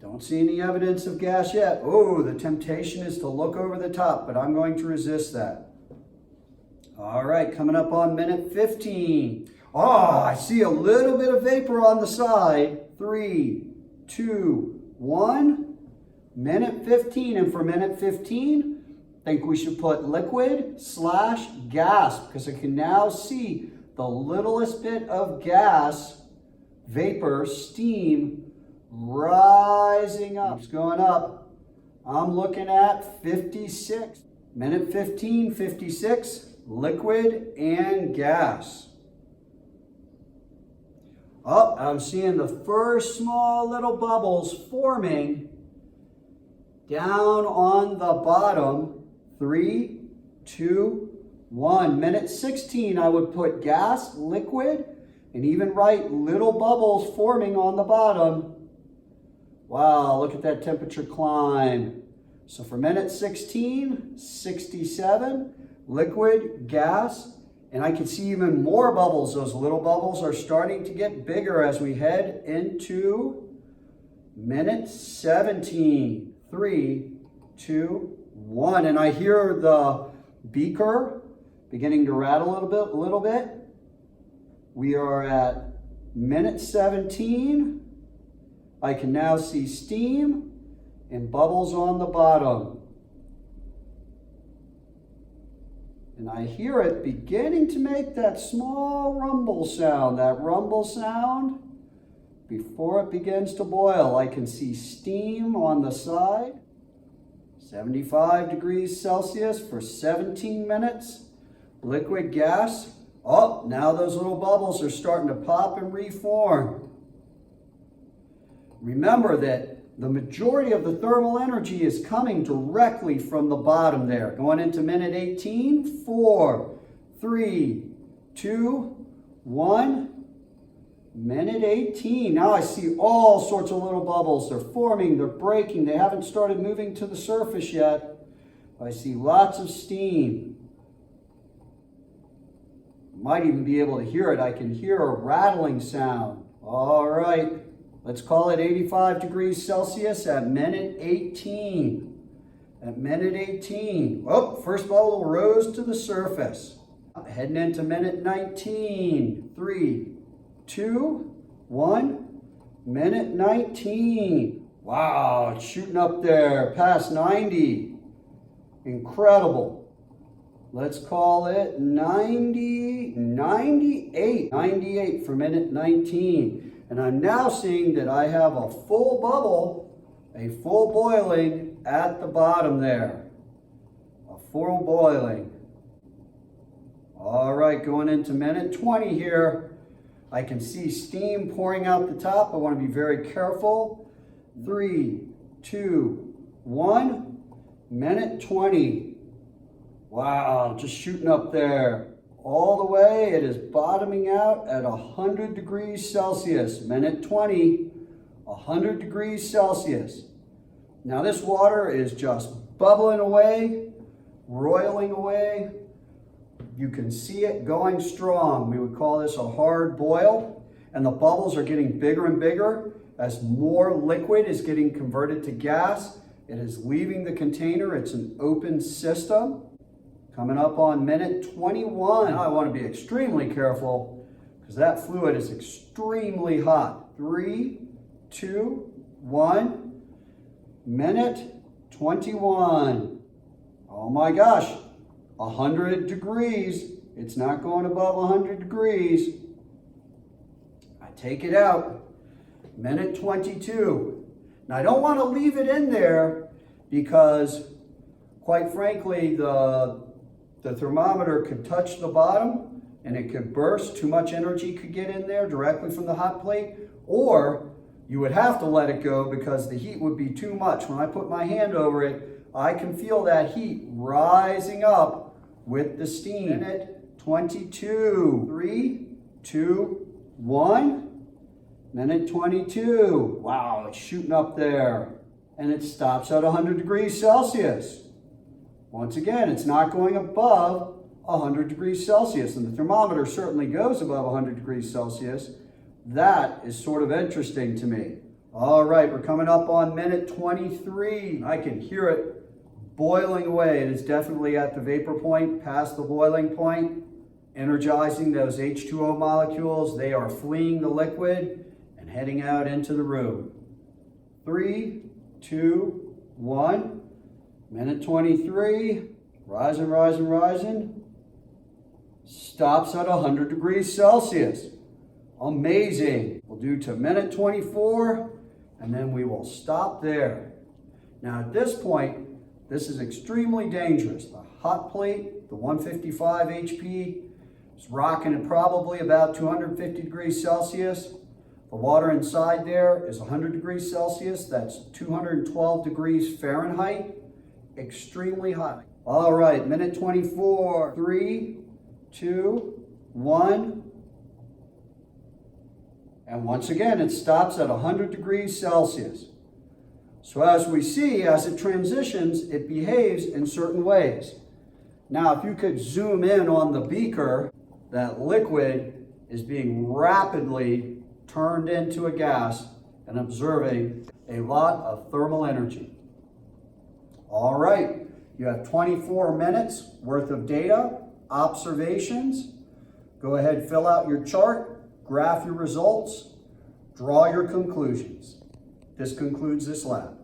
Don't see any evidence of gas yet. Oh, the temptation is to look over the top, but I'm going to resist that. All right, coming up on minute 15. Oh, I see a little bit of vapor on the side. 3, 2, 1. Minute 15, and for minute 15, I think we should put liquid/gas, because I can now see the littlest bit of gas, vapor, steam, rising up. It's going up. I'm looking at 56. Minute 15, 56, liquid and gas. Oh, I'm seeing the first small little bubbles forming down on the bottom. 3, 2, 1. Minute 16, I would put gas, liquid, and even write little bubbles forming on the bottom. Wow, look at that temperature climb. So for minute 16, 67, liquid, gas, and I can see even more bubbles. Those little bubbles are starting to get bigger as we head into minute 17. 3, 2, 1. And I hear the beaker beginning to rattle a little bit. We are at minute 17. I can now see steam and bubbles on the bottom. And I hear it beginning to make that small rumble sound, before it begins to boil. I can see steam on the side. 75 degrees Celsius for 17 minutes. Liquid gas. Oh, now those little bubbles are starting to pop and reform. Remember that the majority of the thermal energy is coming directly from the bottom there. Going into minute 18, 4, 3, 2, 1. Minute 18. Now I see all sorts of little bubbles. They're forming, they're breaking. They haven't started moving to the surface yet. I see lots of steam. Might even be able to hear it. I can hear a rattling sound. All right. Let's call it 85 degrees Celsius at minute 18. At minute 18. Oh, first bubble rose to the surface. Heading into minute 19. 3, 2, 1. Minute 19. Wow, it's shooting up there past 90. Incredible. Let's call it 98 for minute 19. And I'm now seeing that I have a full bubble, a full boiling at the bottom there. A full boiling. All right, going into minute 20 here. I can see steam pouring out the top. I want to be very careful. 3, 2, 1. Minute 20. Wow, just shooting up there. All the way, it is bottoming out at 100 degrees Celsius. Minute 20, 100 degrees Celsius. Now this water is just bubbling away, roiling away. You can see it going strong. We would call this a hard boil. And the bubbles are getting bigger and bigger as more liquid is getting converted to gas. It is leaving the container. It's an open system. Coming up on minute 21. Now I want to be extremely careful because that fluid is extremely hot. 3, 2, 1. Minute 21. Oh my gosh, 100 degrees. It's not going above 100 degrees. I take it out. Minute 22. Now I don't want to leave it in there because, quite frankly, the thermometer could touch the bottom and it could burst. Too much energy could get in there directly from the hot plate, or you would have to let it go because the heat would be too much. When I put my hand over it, I can feel that heat rising up with the steam. Minute 22. 3, 2, 1. Minute 22. Wow, it's shooting up there. And it stops at 100 degrees Celsius. Once again, it's not going above 100 degrees Celsius, and the thermometer certainly goes above 100 degrees Celsius. That is sort of interesting to me. All right, we're coming up on minute 23. I can hear it boiling away. It is definitely at the vapor point, past the boiling point, energizing those H2O molecules. They are fleeing the liquid and heading out into the room. 3, 2, 1. Minute 23. Rising, rising, rising. Stops at 100 degrees Celsius. Amazing. We'll do to minute 24, and then we will stop there. Now at this point, this is extremely dangerous. The hot plate, the 155 HP, is rocking at probably about 250 degrees Celsius. The water inside there is 100 degrees Celsius. That's 212 degrees Fahrenheit. Extremely hot. All right, minute 24. 3, 2, 1. And once again, it stops at 100 degrees Celsius. So as we see, as it transitions, it behaves in certain ways. Now, if you could zoom in on the beaker, that liquid is being rapidly turned into a gas and observing a lot of thermal energy. All right, you have 24 minutes worth of data, observations. Go ahead, fill out your chart, graph your results, draw your conclusions. This concludes this lab.